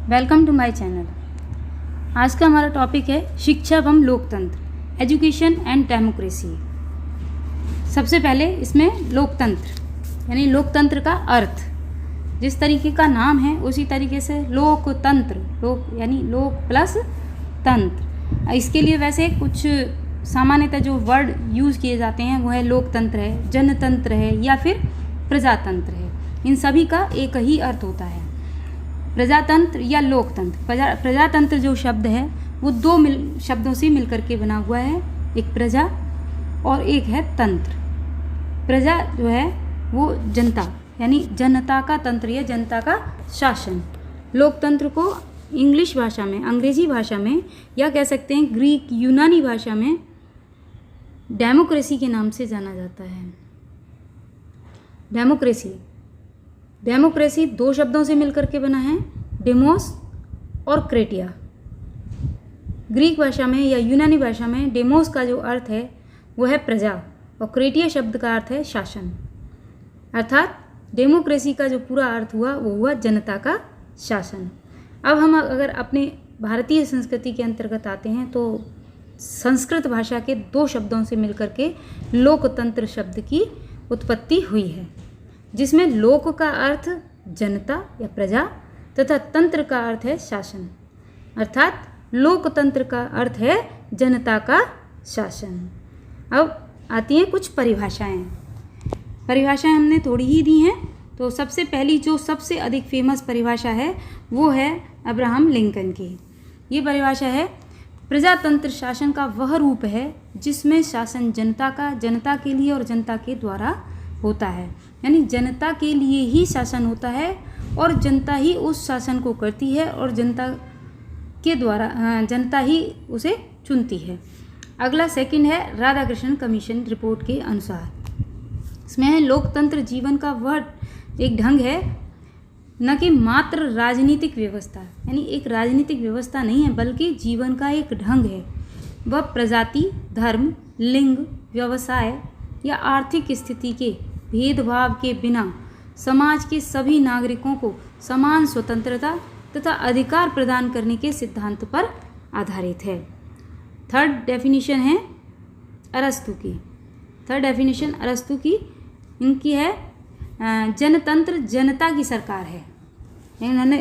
Welcome to my channel. आज का हमारा टॉपिक है शिक्षा एवं लोकतंत्र, एजुकेशन एंड डेमोक्रेसी। सबसे पहले इसमें लोकतंत्र यानी लोकतंत्र का अर्थ, जिस तरीके का नाम है उसी तरीके से लोकतंत्र, लोक यानी लोक प्लस तंत्र। इसके लिए वैसे कुछ सामान्यतः जो वर्ड यूज़ किए जाते हैं वो है लोकतंत्र है, जनतंत्र है या फिर प्रजातंत्र है। इन सभी का एक ही अर्थ होता है, प्रजातंत्र या लोकतंत्र। प्रजातंत्र जो शब्द है वो दो शब्दों से मिलकर के बना हुआ है, एक प्रजा और एक है तंत्र। प्रजा जो है वो जनता यानी जनता का तंत्र या जनता का शासन। लोकतंत्र को इंग्लिश भाषा में, अंग्रेजी भाषा में या कह सकते हैं ग्रीक यूनानी भाषा में डेमोक्रेसी के नाम से जाना जाता है। डेमोक्रेसी दो शब्दों से मिलकर के बना है, डेमोस और क्रेटिया। ग्रीक भाषा में या यूनानी भाषा में डेमोस का जो अर्थ है वो है प्रजा और क्रेटिया शब्द का अर्थ है शासन। अर्थात डेमोक्रेसी का जो पूरा अर्थ हुआ वो हुआ जनता का शासन। अब हम अगर अपने भारतीय संस्कृति के अंतर्गत आते हैं तो संस्कृत भाषा के दो शब्दों से मिलकर के लोकतंत्र शब्द की उत्पत्ति हुई है, जिसमें लोक का अर्थ जनता या प्रजा तथा तंत्र का अर्थ है शासन। अर्थात लोकतंत्र का अर्थ है जनता का शासन। अब आती हैं कुछ परिभाषाएं हमने थोड़ी ही दी हैं। तो सबसे पहली जो सबसे अधिक फेमस परिभाषा है वो है अब्राहम लिंकन की। ये परिभाषा है, प्रजातंत्र शासन का वह रूप है जिसमें शासन जनता के लिए और जनता के द्वारा होता है। यानी जनता के लिए ही शासन होता है और जनता ही उस शासन को करती है और जनता के द्वारा जनता ही उसे चुनती है। अगला सेकंड है राधाकृष्णन कमीशन रिपोर्ट के अनुसार। इसमें है लोकतंत्र जीवन का वह एक ढंग है, न कि मात्र राजनीतिक व्यवस्था, यानी एक राजनीतिक व्यवस्था नहीं है बल्कि जीवन का एक ढंग है। वह प्रजाति, धर्म, लिंग, व्यवसाय या आर्थिक स्थिति के भेदभाव के बिना समाज के सभी नागरिकों को समान स्वतंत्रता तथा अधिकार प्रदान करने के सिद्धांत पर आधारित है। थर्ड डेफिनेशन है अरस्तु की। इनकी है जनतंत्र जनता की सरकार है। इन्होंने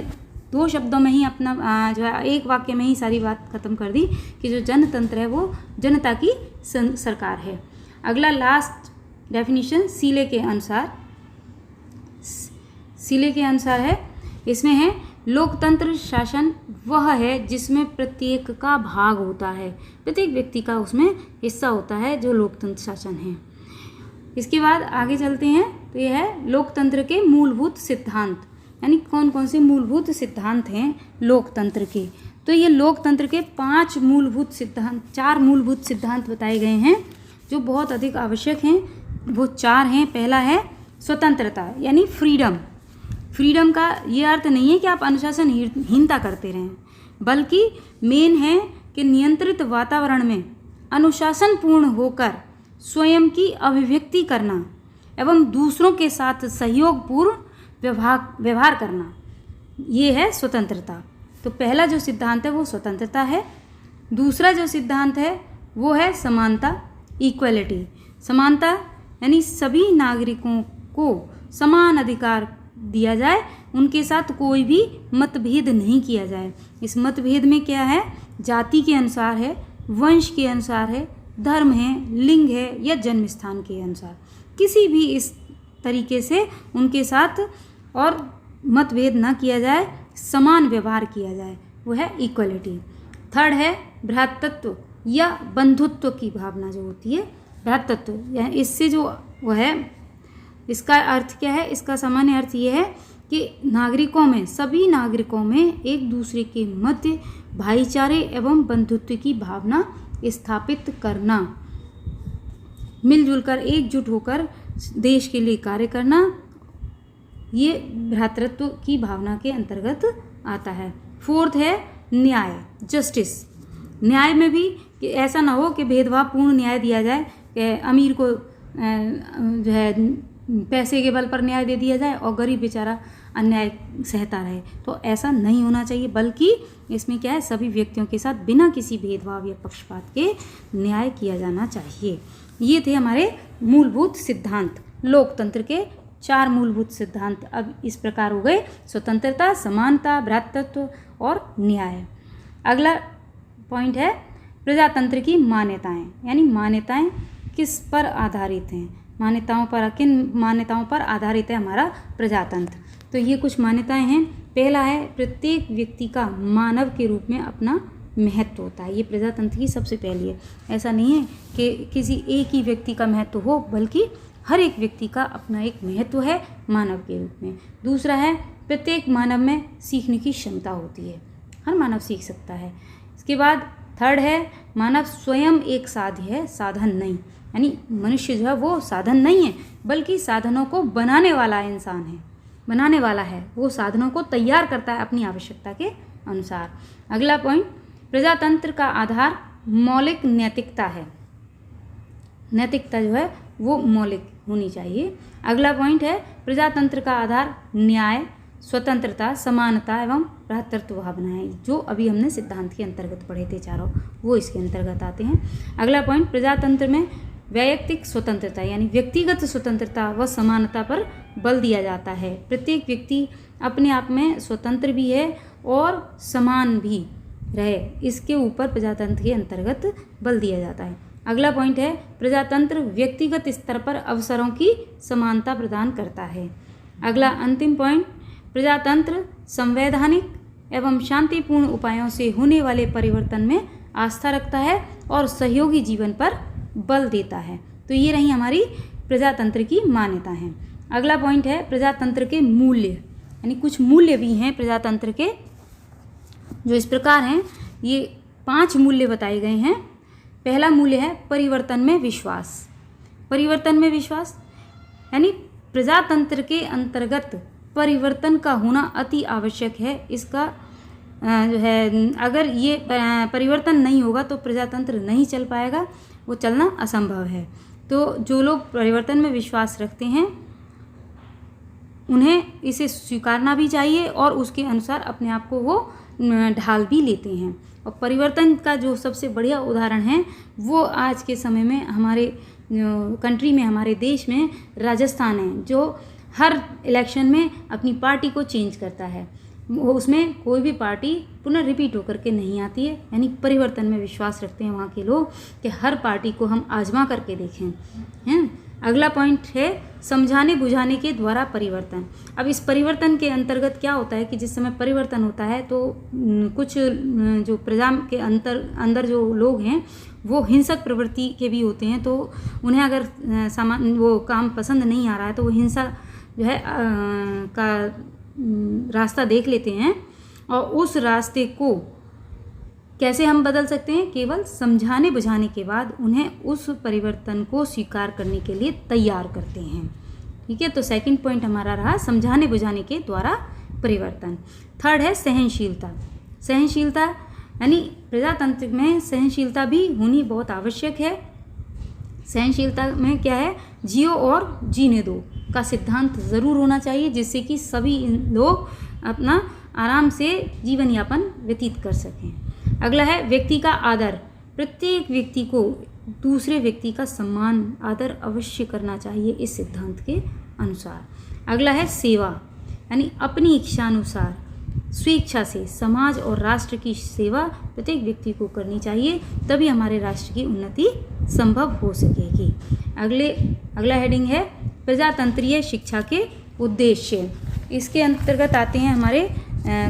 दो शब्दों में ही अपना जो है एक वाक्य में ही सारी बात खत्म कर दी कि जो जनतंत्र है वो जनता की सरकार है। अगला लास्ट डेफिनेशन सीले के अनुसार है। इसमें है लोकतंत्र शासन वह है जिसमें प्रत्येक का भाग होता है, प्रत्येक व्यक्ति का उसमें हिस्सा होता है, जो लोकतंत्र शासन है। इसके बाद आगे चलते हैं तो यह है लोकतंत्र के मूलभूत सिद्धांत, यानी कौन कौन से मूलभूत सिद्धांत हैं लोकतंत्र के। तो ये लोकतंत्र के चार मूलभूत सिद्धांत बताए गए हैं जो बहुत अधिक आवश्यक हैं। वो चार हैं। पहला है स्वतंत्रता यानी फ्रीडम का ये अर्थ नहीं है कि आप अनुशासनहीनता करते रहें, बल्कि मेन है कि नियंत्रित वातावरण में अनुशासनपूर्ण होकर स्वयं की अभिव्यक्ति करना एवं दूसरों के साथ सहयोगपूर्ण व्यवहार करना, ये है स्वतंत्रता। तो पहला जो सिद्धांत है वो स्वतंत्रता है। दूसरा जो सिद्धांत है वो है समानता, इक्वलिटी। समानता यानी सभी नागरिकों को समान अधिकार दिया जाए, उनके साथ कोई भी मतभेद नहीं किया जाए। इस मतभेद में क्या है, जाति के अनुसार है, वंश के अनुसार है, धर्म है, लिंग है या जन्म स्थान के अनुसार, किसी भी इस तरीके से उनके साथ और मतभेद ना किया जाए, समान व्यवहार किया जाए, वो है इक्वलिटी। थर्ड है भ्रातृत्व या बंधुत्व की भावना जो होती है, भ्रातृत्व। इससे जो वो है, इसका अर्थ क्या है, इसका सामान्य अर्थ ये है कि सभी नागरिकों में एक दूसरे के मध्य भाईचारे एवं बंधुत्व की भावना स्थापित करना, मिलजुल कर एकजुट होकर देश के लिए कार्य करना, ये भ्रातृत्व की भावना के अंतर्गत आता है। फोर्थ है न्याय, जस्टिस। न्याय में भी कि ऐसा ना हो कि भेदभावपूर्ण न्याय दिया जाए, कि अमीर को जो है पैसे के बल पर न्याय दे दिया जाए और गरीब बेचारा अन्याय सहता रहे। तो ऐसा नहीं होना चाहिए, बल्कि इसमें क्या है, सभी व्यक्तियों के साथ बिना किसी भेदभाव या पक्षपात के न्याय किया जाना चाहिए। ये थे हमारे मूलभूत सिद्धांत, लोकतंत्र के 4 मूलभूत सिद्धांत। अब इस प्रकार हो गए स्वतंत्रता, समानता, भ्रातृत्व और न्याय। अगला पॉइंट है प्रजातंत्र की मान्यताएं, यानी मान्यताएं किस पर आधारित हैं, मान्यताओं पर, किन मान्यताओं पर आधारित है हमारा प्रजातंत्र। तो ये कुछ मान्यताएं हैं। पहला है प्रत्येक व्यक्ति का मानव के रूप में अपना महत्व होता है। ये प्रजातंत्र की सबसे पहली है। ऐसा नहीं है कि किसी एक ही व्यक्ति का महत्व हो, बल्कि हर एक व्यक्ति का अपना एक महत्व है मानव के रूप में। दूसरा है प्रत्येक मानव में सीखने की क्षमता होती है, हर मानव सीख सकता है। इसके बाद थर्ड है मानव स्वयं एक साध्य है, साधन नहीं, यानी मनुष्य जो है वो साधन नहीं है, बल्कि साधनों को बनाने वाला इंसान है, बनाने वाला है, वो साधनों को तैयार करता है अपनी आवश्यकता के अनुसार। अगला पॉइंट, प्रजातंत्र का आधार मौलिक नैतिकता है, नैतिकता जो है वो मौलिक होनी चाहिए। अगला पॉइंट है प्रजातंत्र का आधार न्याय, स्वतंत्रता, समानता एवं भ्रातृत्व भावना है। जो अभी हमने सिद्धांत के अंतर्गत पढ़े थे चारों, वो इसके अंतर्गत आते हैं। अगला पॉइंट, प्रजातंत्र में वैयक्तिक स्वतंत्रता यानी व्यक्तिगत स्वतंत्रता व समानता पर बल दिया जाता है। प्रत्येक व्यक्ति अपने आप में स्वतंत्र भी है और समान भी रहे, इसके ऊपर प्रजातंत्र के अंतर्गत बल दिया जाता है। अगला पॉइंट है प्रजातंत्र व्यक्तिगत स्तर पर अवसरों की समानता प्रदान करता है। अगला अंतिम पॉइंट, प्रजातंत्र संवैधानिक एवं शांतिपूर्ण उपायों से होने वाले परिवर्तन में आस्था रखता है और सहयोगी जीवन पर बल देता है। तो ये रही हमारी प्रजातंत्र की मान्यता है। अगला पॉइंट है प्रजातंत्र के मूल्य, यानी कुछ मूल्य भी हैं प्रजातंत्र के, जो इस प्रकार हैं। ये 5 मूल्य बताए गए हैं। पहला मूल्य है परिवर्तन में विश्वास। परिवर्तन में विश्वास यानी प्रजातंत्र के अंतर्गत परिवर्तन का होना अति आवश्यक है। इसका जो है, अगर ये परिवर्तन नहीं होगा तो प्रजातंत्र नहीं चल पाएगा, वो चलना असंभव है। तो जो लोग परिवर्तन में विश्वास रखते हैं उन्हें इसे स्वीकारना भी चाहिए और उसके अनुसार अपने आप को वो ढाल भी लेते हैं। और परिवर्तन का जो सबसे बढ़िया उदाहरण है वो आज के समय में हमारे कंट्री में, हमारे देश में राजस्थान है, जो हर इलेक्शन में अपनी पार्टी को चेंज करता है। वो उसमें कोई भी पार्टी पुनः रिपीट होकर के नहीं आती है, यानी परिवर्तन में विश्वास रखते हैं वहाँ के लोग कि हर पार्टी को हम आजमा करके देखें, हैं। अगला पॉइंट है समझाने बुझाने के द्वारा परिवर्तन। अब इस परिवर्तन के अंतर्गत क्या होता है कि जिस समय परिवर्तन होता है तो कुछ जो प्रजा के अंदर जो लोग हैं वो हिंसक प्रवृत्ति के भी होते हैं। तो उन्हें अगर वो काम पसंद नहीं आ रहा है तो वो हिंसा जो है का रास्ता देख लेते हैं, और उस रास्ते को कैसे हम बदल सकते हैं? केवल समझाने बुझाने के बाद उन्हें उस परिवर्तन को स्वीकार करने के लिए तैयार करते हैं। ठीक है, तो सेकंड पॉइंट हमारा रहा समझाने बुझाने के द्वारा परिवर्तन। थर्ड है सहनशीलता। सहनशीलता यानी प्रजातंत्र में सहनशीलता भी होनी बहुत आवश्यक है। सहनशीलता में क्या है, जियो और जीने दो का सिद्धांत ज़रूर होना चाहिए, जिससे कि सभी लोग अपना आराम से जीवन यापन व्यतीत कर सकें। अगला है व्यक्ति का आदर। प्रत्येक व्यक्ति को दूसरे व्यक्ति का सम्मान आदर अवश्य करना चाहिए इस सिद्धांत के अनुसार। अगला है सेवा, यानी अपनी इच्छानुसार स्वेच्छा से समाज और राष्ट्र की सेवा प्रत्येक व्यक्ति को करनी चाहिए, तभी हमारे राष्ट्र की उन्नति संभव हो सकेगी। अगला हेडिंग है प्रजातंत्रीय शिक्षा के उद्देश्य। इसके अंतर्गत आते हैं हमारे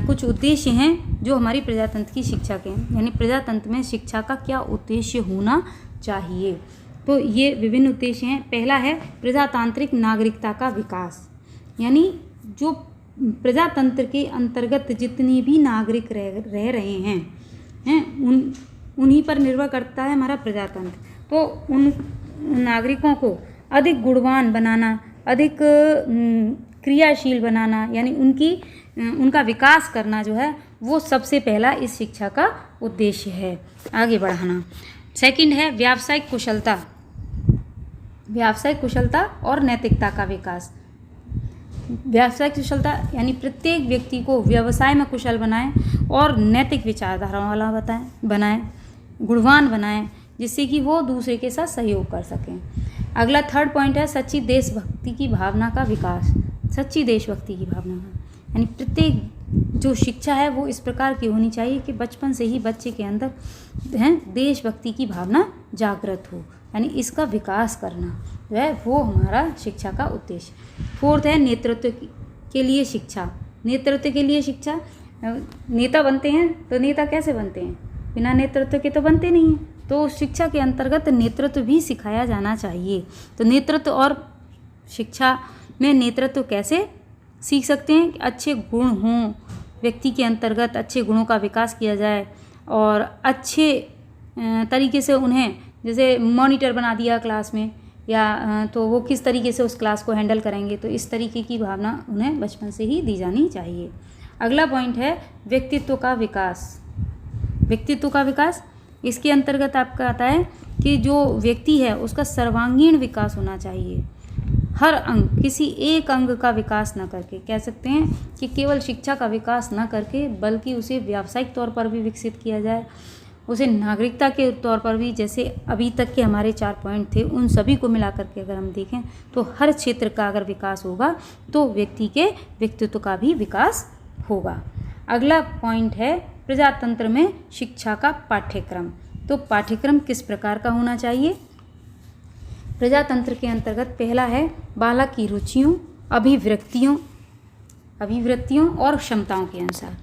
कुछ उद्देश्य हैं जो हमारी प्रजातंत्र की शिक्षा के हैं, यानी प्रजातंत्र में शिक्षा का क्या उद्देश्य होना चाहिए। तो ये विभिन्न उद्देश्य हैं। पहला है प्रजातांत्रिक नागरिकता का विकास, यानी जो प्रजातंत्र के अंतर्गत जितनी भी नागरिक रह रहे हैं उन्हीं पर निर्भर करता है हमारा प्रजातंत्र। तो उन नागरिकों को अधिक गुणवान बनाना, अधिक क्रियाशील बनाना, यानी उनका विकास करना जो है वो सबसे पहला इस शिक्षा का उद्देश्य है, आगे बढ़ाना। सेकंड है व्यावसायिक कुशलता। व्यावसायिक कुशलता और नैतिकता का विकास। व्यावसायिक कुशलता यानी प्रत्येक व्यक्ति को व्यवसाय में कुशल बनाएं और नैतिक विचारधारा वाला बनाएं, गुणवान बनाएं, जिससे कि वो दूसरे के साथ सहयोग कर सकें। अगला थर्ड पॉइंट है सच्ची देशभक्ति की भावना का विकास। सच्ची देशभक्ति की भावना यानी प्रत्येक जो शिक्षा है वो इस प्रकार की होनी चाहिए कि बचपन से ही बच्चे के अंदर देशभक्ति की भावना जागृत हो, यानी इसका विकास करना जो है वो हमारा शिक्षा का उद्देश्य। फोर्थ है नेतृत्व के लिए शिक्षा। नेतृत्व के लिए शिक्षा, नेता बनते हैं तो नेता कैसे बनते हैं, बिना नेतृत्व के तो बनते नहीं हैं। तो शिक्षा के अंतर्गत नेतृत्व भी सिखाया जाना चाहिए। तो नेतृत्व और शिक्षा में नेतृत्व कैसे सीख सकते हैं कि अच्छे गुण हों व्यक्ति के अंतर्गत, अच्छे गुणों का विकास किया जाए और अच्छे तरीके से उन्हें, जैसे मॉनिटर बना दिया क्लास में या तो वो किस तरीके से उस क्लास को हैंडल करेंगे, तो इस तरीके की भावना उन्हें बचपन से ही दी जानी चाहिए। अगला पॉइंट है व्यक्तित्व का विकास। व्यक्तित्व का विकास, इसके अंतर्गत आपका आता है कि जो व्यक्ति है उसका सर्वांगीण विकास होना चाहिए। हर अंग, किसी एक अंग का विकास न करके, कह सकते हैं कि केवल शिक्षा का विकास न करके बल्कि उसे व्यावसायिक तौर पर भी विकसित किया जाए, उसे नागरिकता के तौर पर भी, जैसे अभी तक के हमारे 4 पॉइंट थे उन सभी को मिला करके अगर हम देखें तो हर क्षेत्र का अगर विकास होगा तो व्यक्ति के व्यक्तित्व का भी विकास होगा। अगला पॉइंट है प्रजातंत्र में शिक्षा का पाठ्यक्रम। तो पाठ्यक्रम किस प्रकार का होना चाहिए? प्रजातंत्र के अंतर्गत पहला है बालक की रुचियों, अभिवृत्तियों और क्षमताओं के अनुसार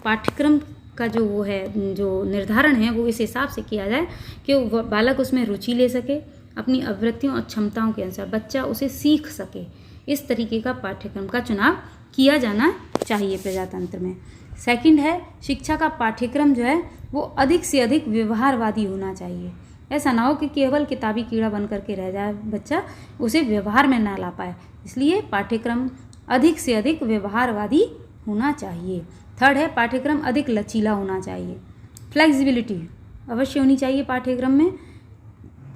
पाठ्यक्रम का जो वो है, जो निर्धारण है वो इस हिसाब से किया जाए कि वो बालक उसमें रुचि ले सके, अपनी अभिवृत्तियों और क्षमताओं के अनुसार बच्चा उसे सीख सके। इस तरीके का पाठ्यक्रम का चुनाव किया जाना चाहिए प्रजातंत्र में। सेकंड है शिक्षा का पाठ्यक्रम जो है वो अधिक से अधिक व्यवहारवादी होना चाहिए। ऐसा ना हो कि केवल किताबी कीड़ा बन करके रह जाए बच्चा, उसे व्यवहार में ना ला पाए, इसलिए पाठ्यक्रम अधिक से अधिक व्यवहारवादी होना चाहिए। थर्ड है पाठ्यक्रम अधिक लचीला होना चाहिए। फ्लेक्सिबिलिटी अवश्य होनी चाहिए पाठ्यक्रम में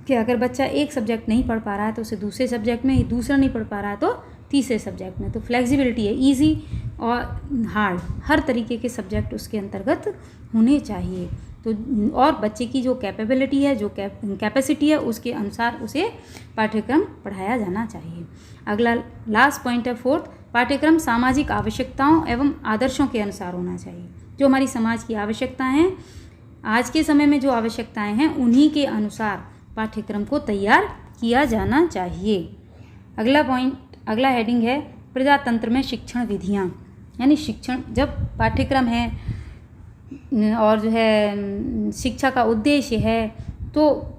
कि अगर बच्चा एक सब्जेक्ट नहीं पढ़ पा रहा है तो उसे दूसरे सब्जेक्ट में, दूसरा नहीं पढ़ पा रहा है तो तीसरे सब्जेक्ट में। तो फ्लेक्सिबिलिटी है, इजी और हार्ड हर तरीके के सब्जेक्ट उसके अंतर्गत होने चाहिए। तो और बच्चे की जो कैपेबिलिटी है, जो कैपेसिटी है, उसके अनुसार उसे पाठ्यक्रम पढ़ाया जाना चाहिए। अगला लास्ट पॉइंट है फोर्थ, पाठ्यक्रम सामाजिक आवश्यकताओं एवं आदर्शों के अनुसार होना चाहिए। जो हमारी समाज की आवश्यकताएं हैं, आज के समय में जो आवश्यकताएं हैं, उन्हीं के अनुसार पाठ्यक्रम को तैयार किया जाना चाहिए। अगला पॉइंट, अगला हेडिंग है प्रजातंत्र में शिक्षण विधियाँ। यानी शिक्षण जब पाठ्यक्रम है और जो है शिक्षा का उद्देश्य है तो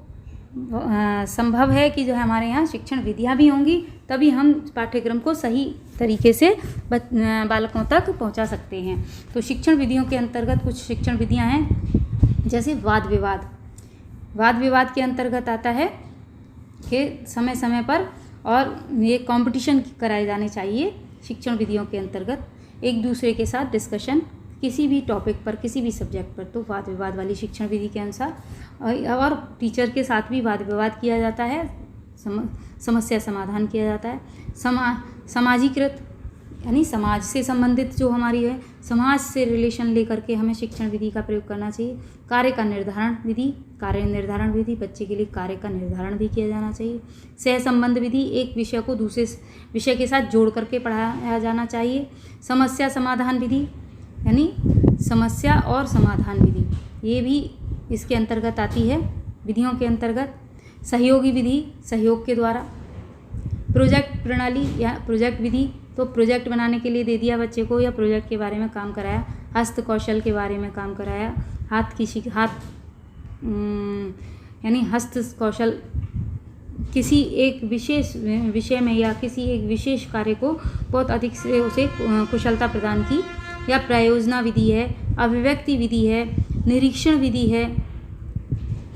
संभव है कि जो है हमारे यहाँ शिक्षण विधियाँ भी होंगी, तभी हम पाठ्यक्रम को सही तरीके से बालकों तक पहुँचा सकते हैं। तो शिक्षण विधियों के अंतर्गत कुछ शिक्षण विधियाँ हैं, जैसे वाद विवाद। वाद विवाद के अंतर्गत आता है कि समय समय पर और ये कंपटीशन कराए जाने चाहिए शिक्षण विधियों के अंतर्गत, एक दूसरे के साथ डिस्कशन किसी भी टॉपिक पर, किसी भी सब्जेक्ट पर, तो वाद विवाद वाली शिक्षण विधि के अनुसार। और टीचर के साथ भी वाद विवाद किया जाता है, समस्या समाधान किया जाता है। समाजीकृत यानी समाज से संबंधित जो हमारी है, समाज से रिलेशन लेकर के हमें शिक्षण विधि का प्रयोग करना चाहिए। कार्य का निर्धारण विधि, कार्य निर्धारण विधि, बच्चे के लिए कार्य का निर्धारण भी किया जाना चाहिए। सहसंबंध विधि, एक विषय को दूसरे विषय के साथ जोड़ करके पढ़ाया जाना चाहिए। समस्या समाधान विधि यानी समस्या और समाधान विधि, ये भी इसके अंतर्गत आती है विधियों के अंतर्गत। सहयोगी विधि, सहयोग के द्वारा। प्रोजेक्ट प्रणाली या प्रोजेक्ट विधि, तो प्रोजेक्ट बनाने के लिए दे दिया बच्चे को या प्रोजेक्ट के बारे में काम कराया। हस्त कौशल के बारे में काम कराया, यानी हस्त कौशल किसी एक विशेष विषय में या किसी एक विशेष कार्य को बहुत अधिक से उसे कुशलता प्रदान की। या प्रयोजना विधि है, अभिव्यक्ति विधि है, निरीक्षण विधि है,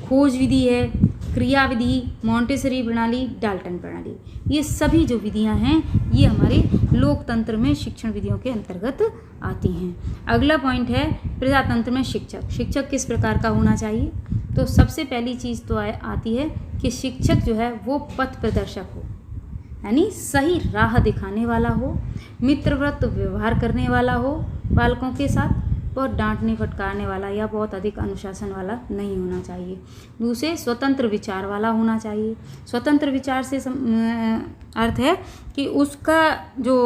खोज विधि है, क्रिया विधि, मॉन्टेसरी प्रणाली, डाल्टन प्रणाली, ये सभी जो विधियां हैं ये हमारे लोकतंत्र में शिक्षण विधियों के अंतर्गत आती हैं। अगला पॉइंट है प्रजातंत्र में शिक्षक। शिक्षक किस प्रकार का होना चाहिए? तो सबसे पहली चीज़ तो आती है कि शिक्षक जो है वो पथ प्रदर्शक हो, यानी सही राह दिखाने वाला हो, मित्रवत व्यवहार करने वाला हो बालकों के साथ, और डांटने फटकारने वाला या बहुत अधिक अनुशासन वाला नहीं होना चाहिए। दूसरे, स्वतंत्र विचार वाला होना चाहिए। स्वतंत्र विचार से अर्थ है कि उसका जो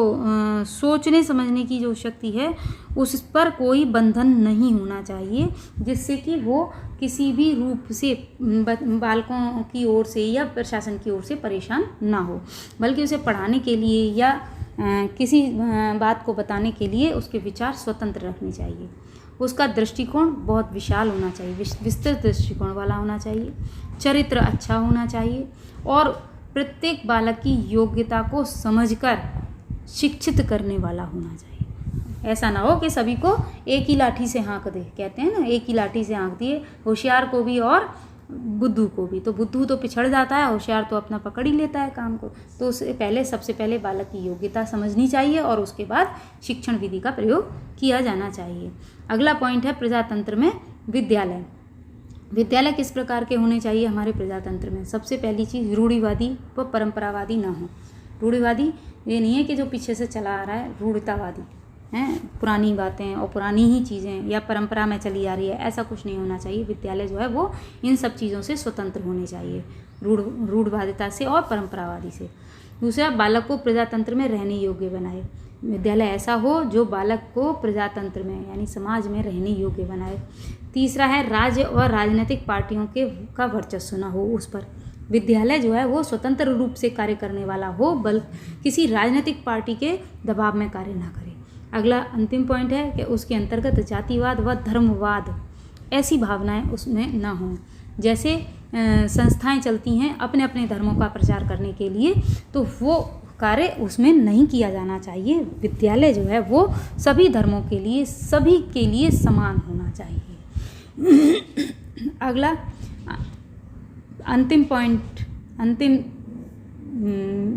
सोचने समझने की जो शक्ति है उस पर कोई बंधन नहीं होना चाहिए, जिससे कि वो किसी भी रूप से बालकों की ओर से या प्रशासन की ओर से परेशान ना हो, बल्कि उसे पढ़ाने के लिए या किसी बात को बताने के लिए उसके विचार स्वतंत्र रखने चाहिए। उसका दृष्टिकोण बहुत विशाल होना चाहिए, विस्तृत दृष्टिकोण वाला होना चाहिए। चरित्र अच्छा होना चाहिए और प्रत्येक बालक की योग्यता को समझकर शिक्षित करने वाला होना चाहिए। ऐसा ना हो कि सभी को एक ही लाठी से हाँक दे, कहते हैं ना, एक ही लाठी से हाँक दिए, होशियार को भी और बुद्धू को भी। तो बुद्धू तो पिछड़ जाता है, होशियार तो अपना पकड़ ही लेता है काम को। तो उससे पहले सबसे पहले बालक की योग्यता समझनी चाहिए और उसके बाद शिक्षण विधि का प्रयोग किया जाना चाहिए। अगला पॉइंट है प्रजातंत्र में विद्यालय। विद्यालय किस प्रकार के होने चाहिए हमारे प्रजातंत्र में? सबसे पहली चीज़, रूढ़िवादी व परंपरावादी ना हो। रूढ़िवादी ये नहीं है कि जो पीछे से चला आ रहा है, रूढ़तावादी हैं, पुरानी बातें और पुरानी ही चीज़ें या परंपरा में चली आ रही है, ऐसा कुछ नहीं होना चाहिए। विद्यालय जो है वो इन सब चीज़ों से स्वतंत्र होने चाहिए, रूढ़वादिता से और परंपरावादी से। दूसरा, बालक को प्रजातंत्र में रहने योग्य बनाए। विद्यालय ऐसा हो जो बालक को प्रजातंत्र में यानी समाज में रहने योग्य बनाए। तीसरा है, राज्य और राजनीतिक पार्टियों का वर्चस्व ना हो उस पर। विद्यालय जो है वो स्वतंत्र रूप से कार्य करने वाला हो, बल्कि किसी राजनीतिक पार्टी के दबाव में कार्य ना करे। अगला अंतिम पॉइंट है कि उसके अंतर्गत जातिवाद व धर्मवाद ऐसी भावनाएं उसमें ना हों। जैसे संस्थाएं चलती हैं अपने अपने धर्मों का प्रचार करने के लिए, तो वो कार्य उसमें नहीं किया जाना चाहिए। विद्यालय जो है वो सभी धर्मों के लिए, सभी के लिए समान होना चाहिए। अगला अंतिम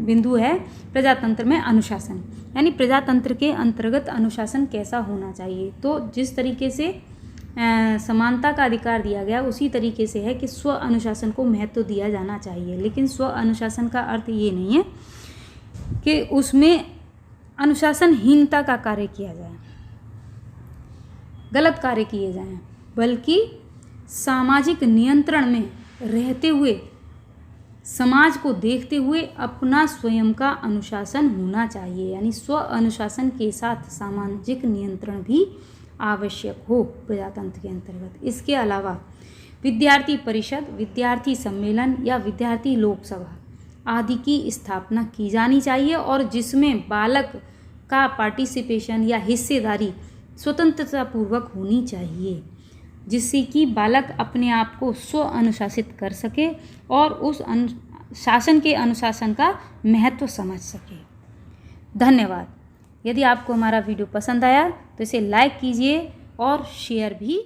बिंदु है प्रजातंत्र में अनुशासन। यानी प्रजातंत्र के अंतर्गत अनुशासन कैसा होना चाहिए? तो जिस तरीके से समानता का अधिकार दिया गया उसी तरीके से है कि स्व अनुशासन को महत्व दिया जाना चाहिए। लेकिन स्व अनुशासन का अर्थ ये नहीं है कि उसमें अनुशासनहीनता का कार्य किया जाए, गलत कार्य किए जाएं, बल्कि सामाजिक नियंत्रण में रहते हुए, समाज को देखते हुए अपना स्वयं का अनुशासन होना चाहिए। यानी स्व अनुशासन के साथ सामाजिक नियंत्रण भी आवश्यक हो प्रजातंत्र के अंतर्गत। इसके अलावा विद्यार्थी परिषद, विद्यार्थी सम्मेलन या विद्यार्थी लोकसभा आदि की स्थापना की जानी चाहिए और जिसमें बालक का पार्टिसिपेशन या हिस्सेदारी स्वतंत्रतापूर्वक होनी चाहिए, जिससे कि बालक अपने आप को स्व अनुशासित कर सके और उस शासन के अनुशासन का महत्व समझ सके। धन्यवाद। यदि आपको हमारा वीडियो पसंद आया तो इसे लाइक कीजिए और शेयर भी